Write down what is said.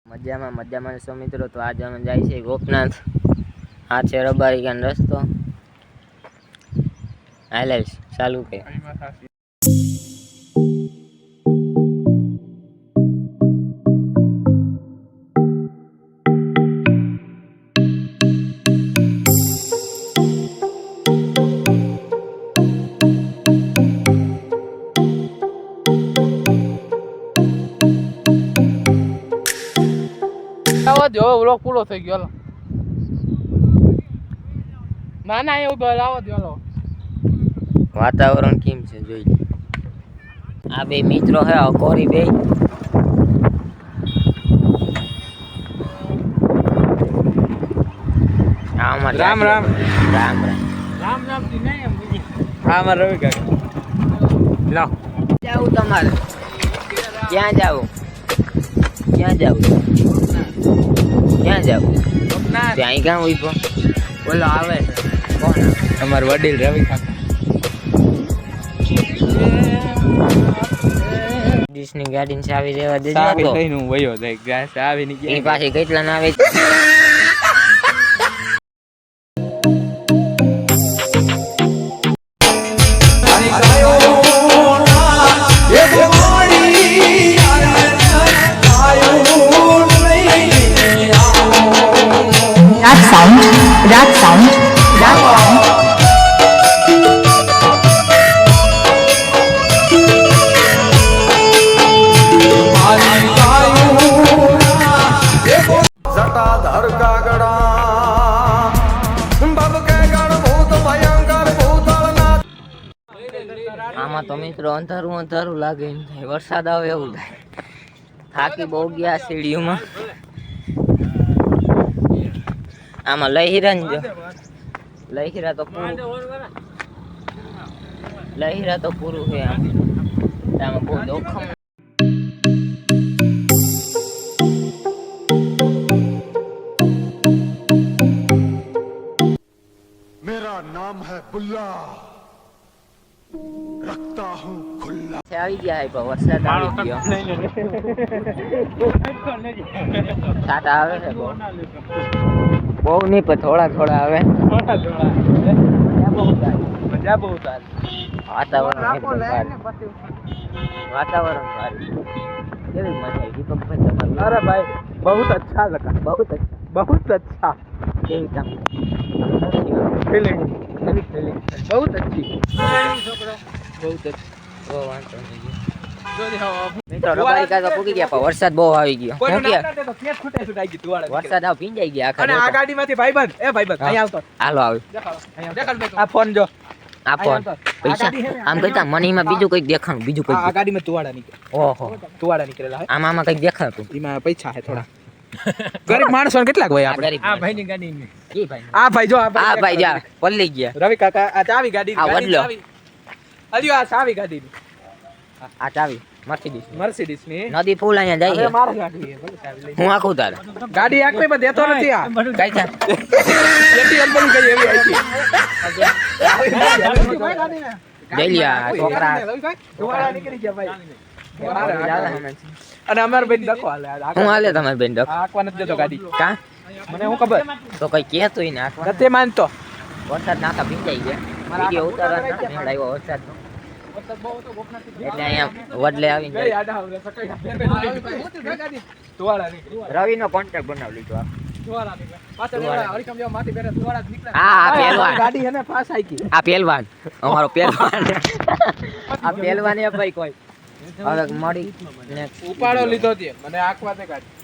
મજામાં છો મિત્રો. તો આજે અમે જાય છે ગોપનાથ. આ છે રબારી ગાન રસ્તો. હાલે ચાલુ કે જો વ્લોગ પૂરો થઈ ગયો. ના એવું બોલાવો દો. વાતાવરણ કેમ છે જોઈ. આ બે મિત્રો હે અકોરી બે. રામ રામ રામ રામ થી નહીં એમ હા મારે રવિ કાકા લો જાવું તમારે ક્યાં જાવું ક્યાં જાવું ત્યાં ક્યાં ઉભો બોલો આવે કોણ અમાર વડીલ રવિ કાકા ની ગાડી ચાવી દેવા દેજો ચાવી લઈને હું વયો જાય ચાવી ની એની પાસે કેટલા ના આવે That sound. जटाधर का गड़ा बब के गण भूत भयंकर भूतलनाथ. આમાં તો મિત્રો અંધારું લાગે એમ થાય વરસાદ આવે એવું થાય થાકી બહુ ગયા સીડીઓમાં આમાં લહેરા ને જો લહેરા તો પૂરું છે આમાં બહુ જોખમ मेरा नाम है बुल्ला रखता हूँ खुल्ला. આવી ગયા પણ વરસાદ આવી ગયો છાટા આવે છે બહુ નહીં પણ થોડા આવે મજા બહુ સારી વાતાવરણ સારું કેવી મજા આવી દીપકભાઈ તમારું अरे भाई बहुत अच्छा लगा बहुत अच्छा કેવી કામ फीलिंग बहुत अच्छी बहुत अच्छी મિત્રો રબારી કાકા પૂકી ગયા પણ વરસાદ બહુ આવી ગયો વરસાદ આવ ભીંજાઈ ગયા અને આ ગાડીમાંથી ભાઈબંધ અહીંયા આવતો હાલો આવે આ ફોન જો આ ફોન પૈસા આમ કહેતા મનીમાં બીજું કઈક દેખાણું બીજું કઈક આ ગાડીમાં તુવાડા નીકળે ઓહો તુવાડા નીકળેલા આમાં કઈક દેખાતું એમાં પૈસા હે થોડા ગરીબ માણસો કેટલાક હોય આપણે આ ભાઈની ગાડી આ ભાઈ જો આ ભાઈ જા પલ્લી ગયા રવિ કાકા આ ચાવી ગાડી આ વડલો અલ્યો આ ચાવી ગાડી આ ચાવી મર્સિડીઝ ની નદી ફૂલ અહીંયા જાય છે મારી ગાડી છે ભલે ચાવી લઈ હું આખું તારે ગાડી આખી પર દેતો નથી આ કઈ છે જેટી અંબલ કઈ એવી આખી જઈલિયા છોકરા તુવાડા નીકળી ગયા ભાઈ અને અમાર બેન દખો હાલે હું હાલે તમારે બેન દખ આખવા નથી દેતો ગાડી કા મને હું ખબર તો કઈ કહેતો ય ને આખવા નથી માનતો વરસાદ નાકા ભીંજાઈ ગયા વિડિયો ઉતારવા મેળ આવ્યો વરસાદ એટલે અહીંયા વડલે આવીને રવિ નો કોન્ટેક્ટ બનાવી લીધો આ પહેલવાન અમારો પહેલવાન આ પહેલવાન એ ભાઈ કોઈ હવે મળી ઉપાડો લીધો મને આંખવા તે ગાડી